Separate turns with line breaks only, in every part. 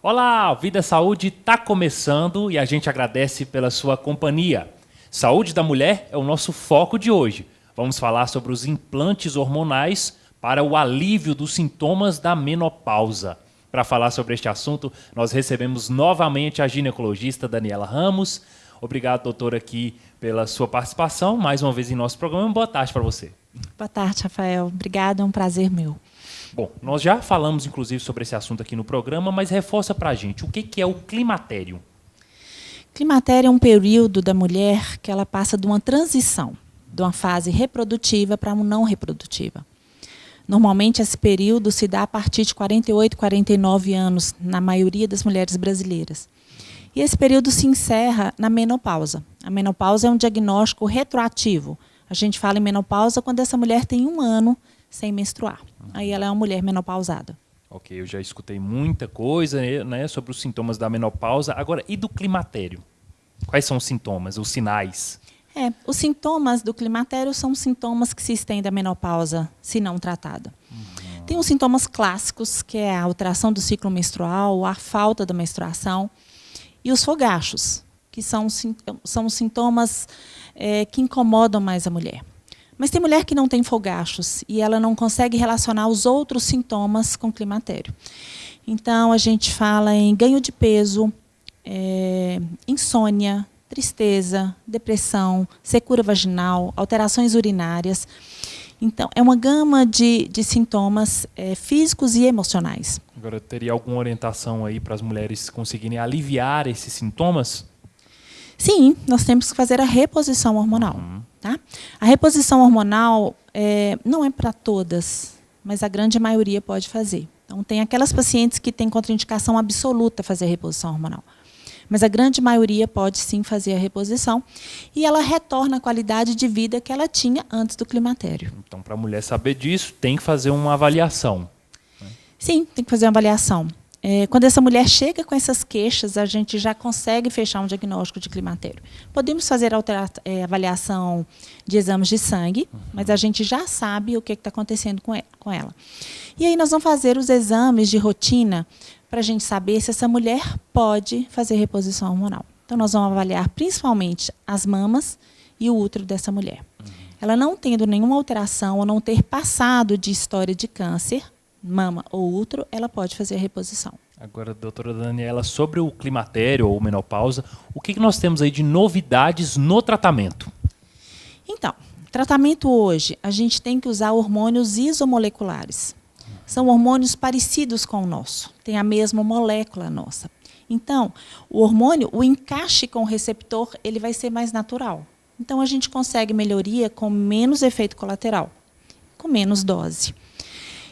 Olá, Vida Saúde está começando e a gente agradece pela sua companhia. Saúde da mulher é o nosso foco de hoje. Vamos falar sobre os implantes hormonais para o alívio dos sintomas da menopausa. Para falar sobre este assunto, nós recebemos novamente a ginecologista Daniela Ramos. Obrigado, doutora, aqui pela sua participação, mais uma vez em nosso programa. Boa tarde para você.
Boa tarde, Rafael. Obrigada, é um prazer meu.
Bom, nós já falamos, inclusive, sobre esse assunto aqui no programa, mas reforça para a gente, o que é o climatério?
Climatério é um período da mulher que ela passa de uma transição, de uma fase reprodutiva para uma não reprodutiva. Normalmente, esse período se dá a partir de 48, 49 anos, na maioria das mulheres brasileiras. E esse período se encerra na menopausa. A menopausa é um diagnóstico retroativo. A gente fala em menopausa quando essa mulher tem 1 ano sem menstruar. Aí ela é uma mulher menopausada.
Ok, eu já escutei muita coisa, né, sobre os sintomas da menopausa. Agora, e do climatério? Quais são os sintomas, os sinais?
Os sintomas do climatério são sintomas que se estendem à menopausa, se não tratada. Tem os sintomas clássicos, que é a alteração do ciclo menstrual, a falta da menstruação, e os fogachos, que são sintomas que incomodam mais a mulher. Mas tem mulher que não tem fogachos e ela não consegue relacionar os outros sintomas com o climatério. Então, a gente fala em ganho de peso, insônia, tristeza, depressão, secura vaginal, alterações urinárias. Então, é uma gama de sintomas físicos e emocionais.
Agora, teria alguma orientação aí para as mulheres conseguirem aliviar esses sintomas?
Sim, nós temos que fazer a reposição hormonal. Tá? A reposição hormonal não é para todas, mas a grande maioria pode fazer. Então, tem aquelas pacientes que têm contraindicação absoluta a fazer a reposição hormonal. Mas a grande maioria pode sim fazer a reposição e ela retorna a qualidade de vida que ela tinha antes do climatério.
Então, para a mulher saber disso, tem que fazer uma avaliação.
Sim, tem que fazer uma avaliação. Quando essa mulher chega com essas queixas, a gente já consegue fechar um diagnóstico de climatério. Podemos fazer avaliação de exames de sangue, mas a gente já sabe o que está acontecendo com ela. E aí nós vamos fazer os exames de rotina para a gente saber se essa mulher pode fazer reposição hormonal. Então, nós vamos avaliar principalmente as mamas e o útero dessa mulher. Ela não tendo nenhuma alteração ou não ter passado de história de câncer, mama ou útero, ela pode fazer a reposição.
Agora, doutora Daniela, sobre o climatério ou menopausa, o que nós temos aí de novidades no tratamento?
Então, tratamento hoje, a gente tem que usar hormônios isomoleculares. São hormônios parecidos com o nosso, tem a mesma molécula nossa. Então, o hormônio, o encaixe com o receptor, ele vai ser mais natural. Então, a gente consegue melhoria com menos efeito colateral, com menos dose.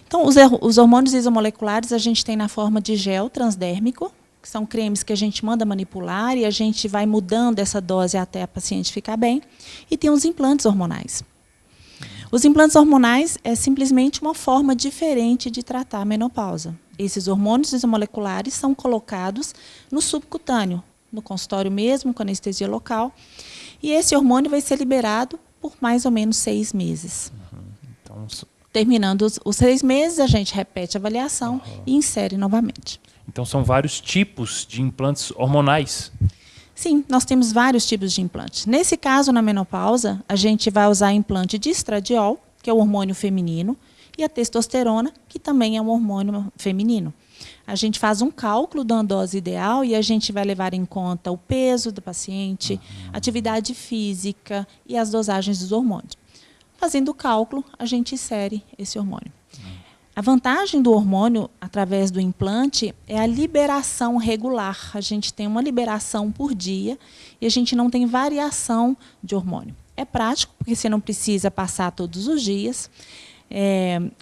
Então, os hormônios isomoleculares a gente tem na forma de gel transdérmico, que são cremes que a gente manda manipular e a gente vai mudando essa dose até a paciente ficar bem. E tem os implantes hormonais. Os implantes hormonais é simplesmente uma forma diferente de tratar a menopausa. Esses hormônios isomoleculares são colocados no subcutâneo, no consultório mesmo, com anestesia local. E esse hormônio vai ser liberado por mais ou menos 6 meses.
Então,
terminando os 6 meses, a gente repete a avaliação e insere novamente.
Então, são vários tipos de implantes hormonais?
Sim, nós temos vários tipos de implantes. Nesse caso, na menopausa, a gente vai usar implante de estradiol, que é o hormônio feminino, e a testosterona, que também é um hormônio feminino. A gente faz um cálculo da dose ideal e a gente vai levar em conta o peso do paciente, atividade física e as dosagens dos hormônios. Fazendo o cálculo, a gente insere esse hormônio. A vantagem do hormônio, através do implante, é a liberação regular. A gente tem uma liberação por dia e a gente não tem variação de hormônio. É prático, porque você não precisa passar todos os dias.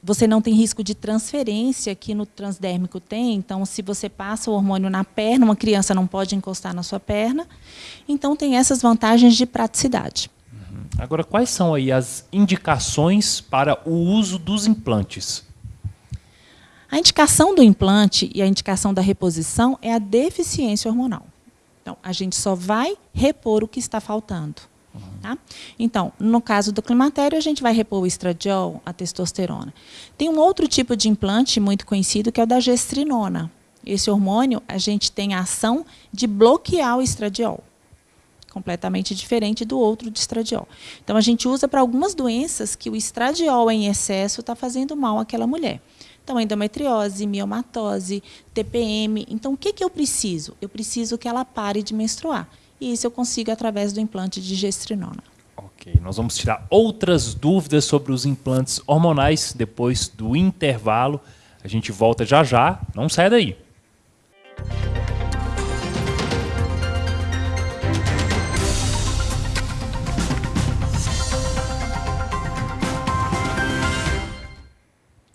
Você não tem risco de transferência, que no transdérmico tem. Então, se você passa o hormônio na perna, uma criança não pode encostar na sua perna. Então, tem essas vantagens de praticidade.
Agora, quais são aí as indicações para o uso dos implantes?
A indicação do implante e a indicação da reposição é a deficiência hormonal. Então, a gente só vai repor o que está faltando. Tá? Então, no caso do climatério, a gente vai repor o estradiol, a testosterona. Tem um outro tipo de implante muito conhecido, que é o da gestrinona. Esse hormônio, a gente tem a ação de bloquear o estradiol, completamente diferente do outro de estradiol. Então, a gente usa para algumas doenças que o estradiol em excesso está fazendo mal àquela mulher. Então, endometriose, miomatose, TPM. Então, o que eu preciso? Eu preciso que ela pare de menstruar. E isso eu consigo através do implante de gestrinona.
Ok, nós vamos tirar outras dúvidas sobre os implantes hormonais depois do intervalo. A gente volta já já, não saia daí.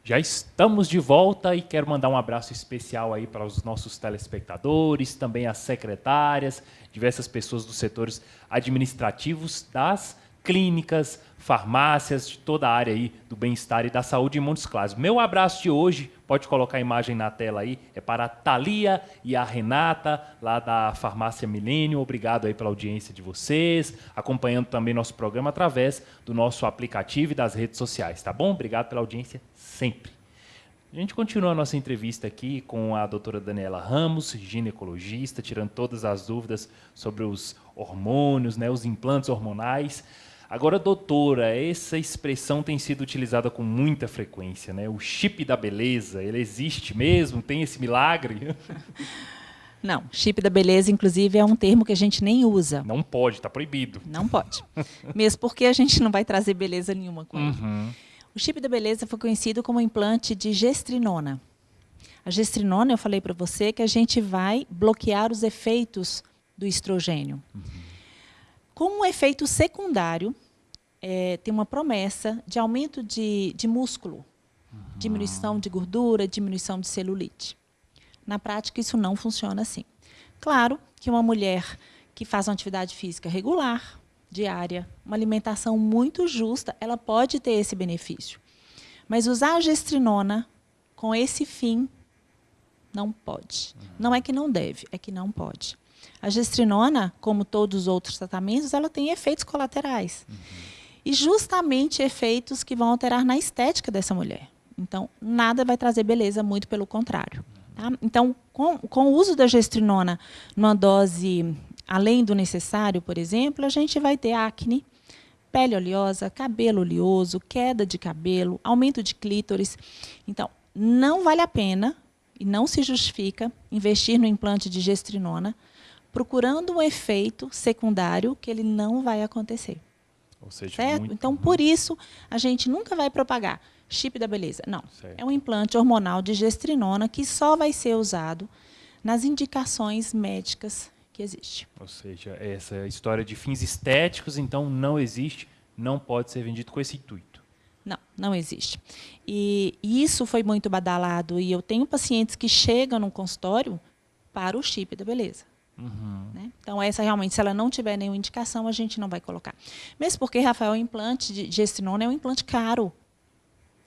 Já estamos de volta e quero mandar um abraço especial aí para os nossos telespectadores, também as secretárias, diversas pessoas dos setores administrativos das clínicas, farmácias, de toda a área aí do bem-estar e da saúde em Montes Claros. Meu abraço de hoje, pode colocar a imagem na tela aí, é para a Thalia e a Renata, lá da Farmácia Milênio. Obrigado aí pela audiência de vocês, acompanhando também nosso programa através do nosso aplicativo e das redes sociais, tá bom? Obrigado pela audiência sempre. A gente continua a nossa entrevista aqui com a doutora Daniela Ramos, ginecologista, tirando todas as dúvidas sobre os hormônios, né, os implantes hormonais. Agora, doutora, essa expressão tem sido utilizada com muita frequência, né? O chip da beleza, ele existe mesmo? Tem esse milagre?
Não, chip da beleza, inclusive, é um termo que a gente nem usa.
Não pode, está proibido.
Não pode. Mesmo porque a gente não vai trazer beleza nenhuma com ele.
Uhum.
O chip da beleza foi conhecido como implante de gestrinona. A gestrinona, eu falei para você que a gente vai bloquear os efeitos do estrogênio. Como um efeito secundário, tem uma promessa de aumento de músculo, diminuição de gordura, diminuição de celulite. Na prática, isso não funciona assim. Claro que uma mulher que faz uma atividade física regular, diária, uma alimentação muito justa, ela pode ter esse benefício. Mas usar a gestrinona com esse fim, não pode. Não é que não deve, é que não pode. A gestrinona, como todos os outros tratamentos, ela tem efeitos colaterais. E justamente efeitos que vão alterar na estética dessa mulher. Então, nada vai trazer beleza, muito pelo contrário. Tá? Então, com o uso da gestrinona numa dose além do necessário, por exemplo, a gente vai ter acne, pele oleosa, cabelo oleoso, queda de cabelo, aumento de clítoris. Então, não vale a pena e não se justifica investir no implante de gestrinona procurando um efeito secundário que ele não vai acontecer.
Ou seja,
certo? Então, por isso, a gente nunca vai propagar chip da beleza. Não, certo. É um implante hormonal de gestrinona que só vai ser usado nas indicações médicas que existe.
Ou seja, essa história de fins estéticos, então, não existe, não pode ser vendido com esse intuito.
Não, não existe. E isso foi muito badalado. E eu tenho pacientes que chegam no consultório para o chip da beleza. Né? Então, essa realmente, se ela não tiver nenhuma indicação, a gente não vai colocar. Mesmo porque, Rafael, o implante de gestrinona é um implante caro.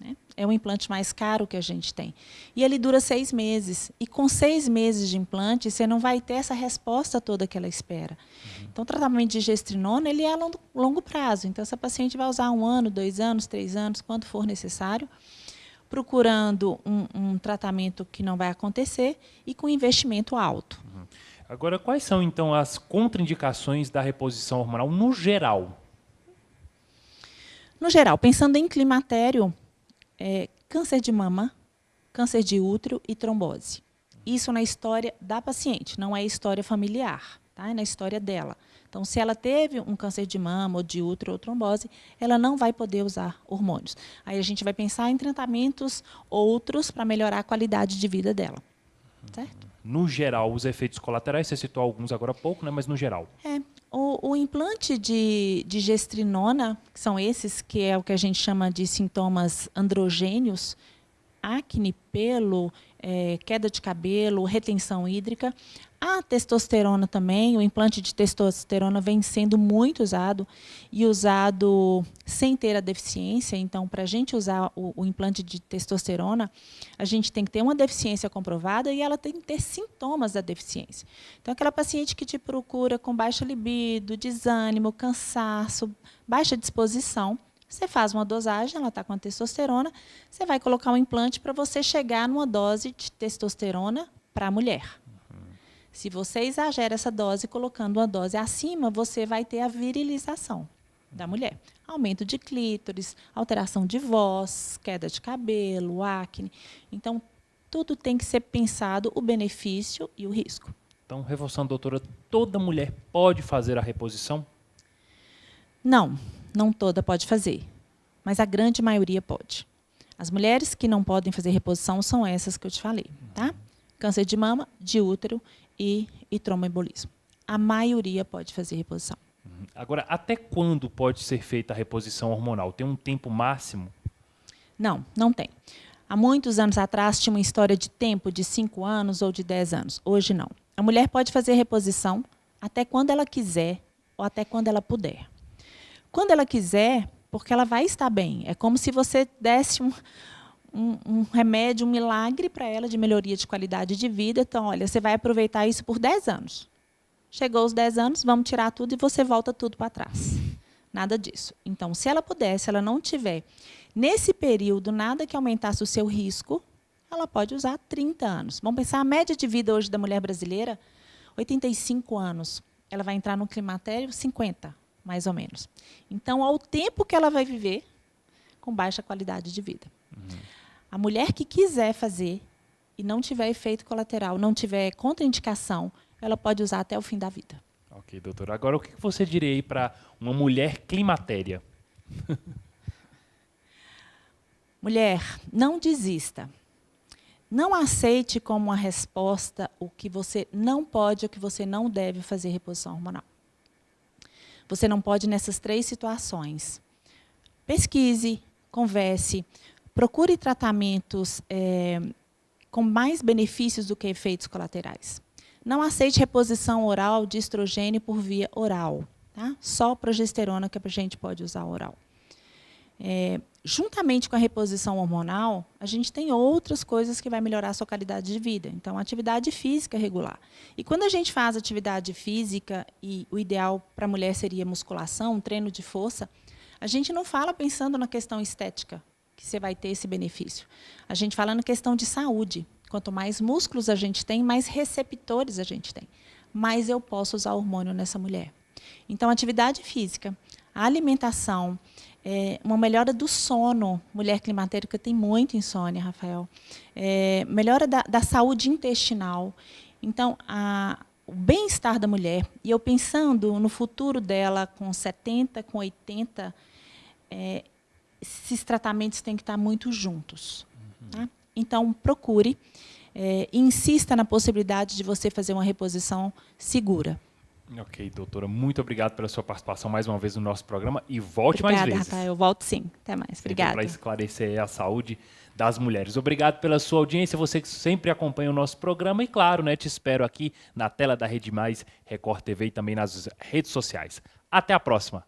Né? É o implante mais caro que a gente tem. E ele dura 6 meses. E com 6 meses de implante, você não vai ter essa resposta toda que ela espera. Então, o tratamento de gestrinona ele é a longo prazo. Então, essa paciente vai usar 1 ano, 2 anos, 3 anos, quanto for necessário, procurando um tratamento que não vai acontecer e com investimento alto.
Agora, quais são, então, as contraindicações da reposição hormonal no geral?
No geral, pensando em climatério, câncer de mama, câncer de útero e trombose. Isso na história da paciente, não é história familiar, tá? É na história dela. Então, se ela teve um câncer de mama, ou de útero, ou trombose, ela não vai poder usar hormônios. Aí a gente vai pensar em tratamentos outros para melhorar a qualidade de vida dela. Certo?
No geral, os efeitos colaterais, você citou alguns agora há pouco, né? Mas no geral.
O implante de gestrinona, que são esses, que é o que a gente chama de sintomas androgênios, acne, pelo, queda de cabelo, retenção hídrica. A testosterona também, o implante de testosterona vem sendo muito usado e usado sem ter a deficiência. Então, para a gente usar o implante de testosterona, a gente tem que ter uma deficiência comprovada e ela tem que ter sintomas da deficiência. Então, aquela paciente que te procura com baixa libido, desânimo, cansaço, baixa disposição, você faz uma dosagem, ela está com a testosterona, você vai colocar um implante para você chegar numa dose de testosterona para a mulher. Se você exagera essa dose, colocando uma dose acima, você vai ter a virilização da mulher. Aumento de clítoris, alteração de voz, queda de cabelo, acne. Então, tudo tem que ser pensado, o benefício e o risco.
Então, reforçando, doutora, toda mulher pode fazer a reposição?
Não, não toda pode fazer, mas a grande maioria pode. As mulheres que não podem fazer reposição são essas que eu te falei, tá? Câncer de mama, de útero e tromboembolismo. A maioria pode fazer reposição.
Agora, até quando pode ser feita a reposição hormonal? Tem um tempo máximo?
Não, não tem. Há muitos anos atrás tinha uma história de tempo de 5 anos ou de 10 anos. Hoje não. A mulher pode fazer reposição até quando ela quiser ou até quando ela puder. Quando ela quiser, porque ela vai estar bem. É como se você desse um remédio, um milagre para ela de melhoria de qualidade de vida. Então, olha, você vai aproveitar isso por 10 anos. Chegou os 10 anos, vamos tirar tudo e você volta tudo para trás. Nada disso. Então, se ela puder, se ela não tiver, nesse período, nada que aumentasse o seu risco, ela pode usar 30 anos. Vamos pensar, a média de vida hoje da mulher brasileira, 85 anos. Ela vai entrar no climatério 50, mais ou menos. Então, ao tempo que ela vai viver com baixa qualidade de vida. A mulher que quiser fazer e não tiver efeito colateral, não tiver contraindicação, ela pode usar até o fim da vida.
Ok, doutora. Agora, o que você diria aí para uma mulher climatéria?
Mulher, não desista. Não aceite como uma resposta o que você não pode ou que você não deve fazer reposição hormonal. Você não pode nessas 3 situações. Pesquise, converse, procure tratamentos com mais benefícios do que efeitos colaterais. Não aceite reposição oral de estrogênio por via oral. Tá? Só progesterona que a gente pode usar oral. Juntamente com a reposição hormonal, a gente tem outras coisas que vai melhorar a sua qualidade de vida. Então, atividade física regular. E quando a gente faz atividade física, e o ideal para a mulher seria musculação, um treino de força, a gente não fala pensando na questão estética, que você vai ter esse benefício. A gente fala na questão de saúde. Quanto mais músculos a gente tem, mais receptores a gente tem. Mais eu posso usar hormônio nessa mulher. Então, atividade física, a alimentação, uma melhora do sono. Mulher climatérica tem muita insônia, Rafael. Melhora da saúde intestinal. Então, o bem-estar da mulher, e eu pensando no futuro dela com 70, com 80, esses tratamentos têm que estar muito juntos. Tá? Então, procure, insista na possibilidade de você fazer uma reposição segura.
Ok, doutora, muito obrigado pela sua participação mais uma vez no nosso programa e volte mais vezes.
Obrigada, Rafael. Eu volto sim. Até mais. Obrigada.
Para esclarecer a saúde das mulheres. Obrigado pela sua audiência, você que sempre acompanha o nosso programa e, claro, né, te espero aqui na tela da Rede Mais, Record TV e também nas redes sociais. Até a próxima.